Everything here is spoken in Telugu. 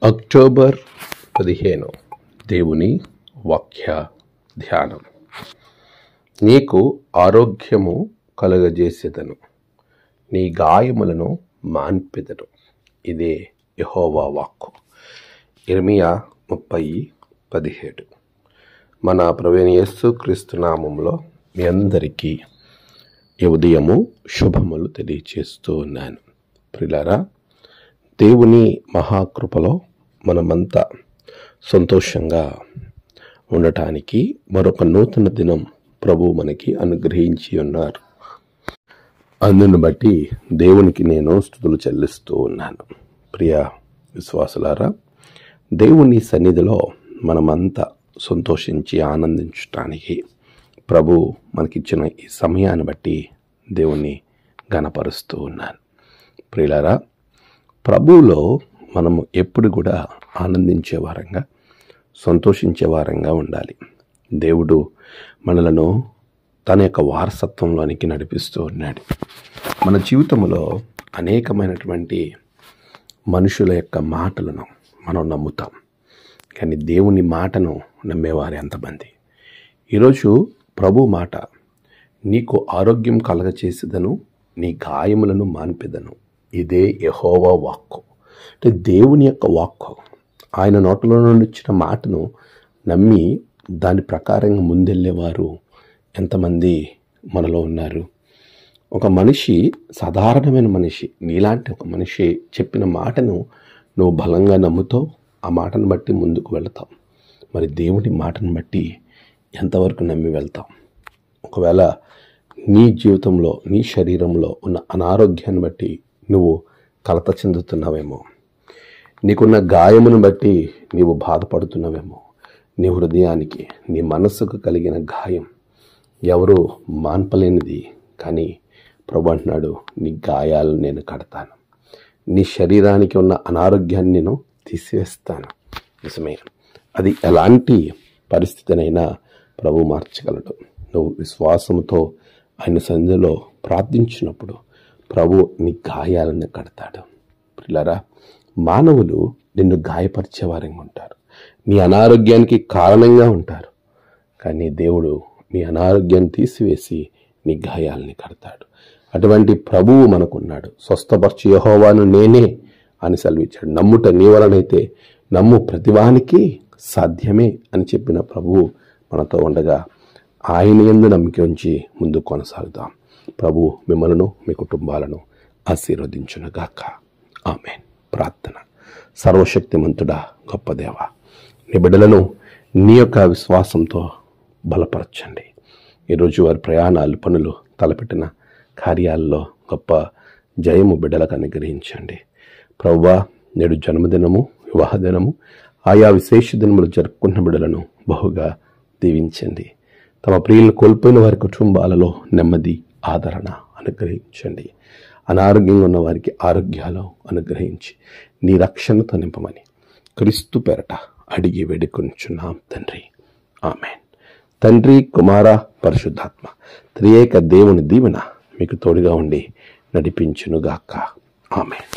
అక్టోబర్ 15 దేవుని వాక్య ధ్యానం. నీకు ఆరోగ్యము కలుగజేసేదను, నీ గాయములను మాన్పెదను. ఇదే యెహోవా వాక్కు. ఇర్మియా 30:17. మన ప్రభువైన యేసుక్రీస్తు నామములో మీ అందరికీ ఈ ఉదయము శుభములు తెలియచేస్తూ ఉన్నాను. ప్రియులారా, దేవుని మహాకృపలో మనమంతా సంతోషంగా ఉండటానికి మరొక నూతన దినం ప్రభు మనకి అనుగ్రహించి ఉన్నారు. అందును బట్టి దేవునికి నేను స్తుతులు చెల్లిస్తూ ఉన్నాను. ప్రియ విశ్వాసులారా, దేవుని సన్నిధిలో మనమంతా సంతోషించి ఆనందించటానికి ప్రభు మనకిచ్చిన ఈ సమయాన్ని బట్టి దేవుని ఘనపరుస్తూ ఉన్నాను. ప్రియులారా, ప్రభువులో మనము ఎప్పుడు కూడా ఆనందించే వారంగా, సంతోషించే వారంగా ఉండాలి. దేవుడు మనలను తన యొక్క వారసత్వంలోనికి నడిపిస్తూ ఉన్నాడు. మన జీవితంలో అనేకమైనటువంటి మనుషుల యొక్క మాటలను మనం నమ్ముతాం, కానీ దేవుని మాటను నమ్మేవారు ఎంతమంది? ఈరోజు ప్రభు మాట, నీకు ఆరోగ్యం కలగచేసేదను, నీ గాయములను మాన్పెదను. ఇదే యెహోవా వాక్కు. అంటే దేవుని యొక్క వాక్కు. ఆయన నోటలో నుండి వచ్చిన మాటను నమ్మి దాని ప్రకారంగా ముందెళ్ళేవారు ఎంతమంది మనలో ఉన్నారు? ఒక మనిషి, సాధారణమైన మనిషి, నీలాంటి ఒక మనిషి చెప్పిన మాటను నువ్వు బలంగా నమ్ముతావు, ఆ మాటను బట్టి ముందుకు వెళతావు. మరి దేవుని మాటను బట్టి ఎంతవరకు నమ్మి వెళ్తావు? ఒకవేళ నీ జీవితంలో, నీ శరీరంలో ఉన్న అనారోగ్యాన్ని బట్టి నువ్వు కలత చెందుతున్నావేమో, నీకున్న గాయమును బట్టి నీవు బాధపడుతున్నావేమో. నీ హృదయానికి, నీ మనస్సుకు కలిగిన గాయం ఎవరు మాన్పలేనిది. కానీ ప్రభు అంటున్నాడు, నీ గాయాలను నేను కడతాను, నీ శరీరానికి ఉన్న అనారోగ్యాన్ని నేను తీసివేస్తాను. నిజమే, అది ఎలాంటి పరిస్థితినైనా ప్రభు మార్చగలడు. నువ్వు విశ్వాసంతో ఆయన సన్నిధిలో ప్రార్థించినప్పుడు ప్రభు నీ గాయాలను కడతాడు. పిల్లరా, మానవులు నిన్ను గాయపరిచేవారంగా ఉంటారు, నీ అనారోగ్యానికి కారణంగా ఉంటారు. కానీ దేవుడు నీ అనారోగ్యాన్ని తీసివేసి నీ గాయాలని కడతాడు. అటువంటి ప్రభువు మనకున్నాడు. స్వస్థపరచు యెహోవాను నేనే అని సెలవిచ్చాడు. నమ్ముట నీ వలనైతే నమ్ము ప్రతివానికి సాధ్యమే అని చెప్పిన ప్రభువు మనతో ఉండగా ఆయన యందు నమ్మిక ఉంచి ముందుకు కొనసాగుదాం. ప్రభు మిమ్మలను, మీ కుటుంబాలను ఆశీర్వదించునుగాక. ఆమేన్. ప్రార్థన. సర్వశక్తిమంతుడా, గొప్ప దేవ, నీ బిడ్డలను నీ యొక్క విశ్వాసంతో బలపరచండి. ఈరోజు వారి ప్రయాణాలు, పనులు, తలపెట్టిన కార్యాల్లో గొప్ప జయము బిడ్డలకు అనుగ్రహించండి. ప్రభువా, నేడు జన్మదినము, వివాహ దినము, ఆయా విశేష దినములు జరుపుకున్న బిడ్డలను బహుగా దీవించండి. తమ ప్రియులను కోల్పోయిన వారి కుటుంబాలలో నెమ్మది, ఆదరణ అనుగ్రహించండి. అనారోగ్యంగా ఉన్న వారికి ఆరోగ్యాలు అనుగ్రహించి నీ రక్షణతో నింపమని క్రీస్తు పేరట అడిగి వేడుకొనుచున్నాం తండ్రి. ఆమేన్. తండ్రి, కుమార, పరిశుద్ధాత్మ త్రియేక దేవుని దీవెన మీకు తోడుగా ఉండి నడిపించునుగాక. ఆమేన్.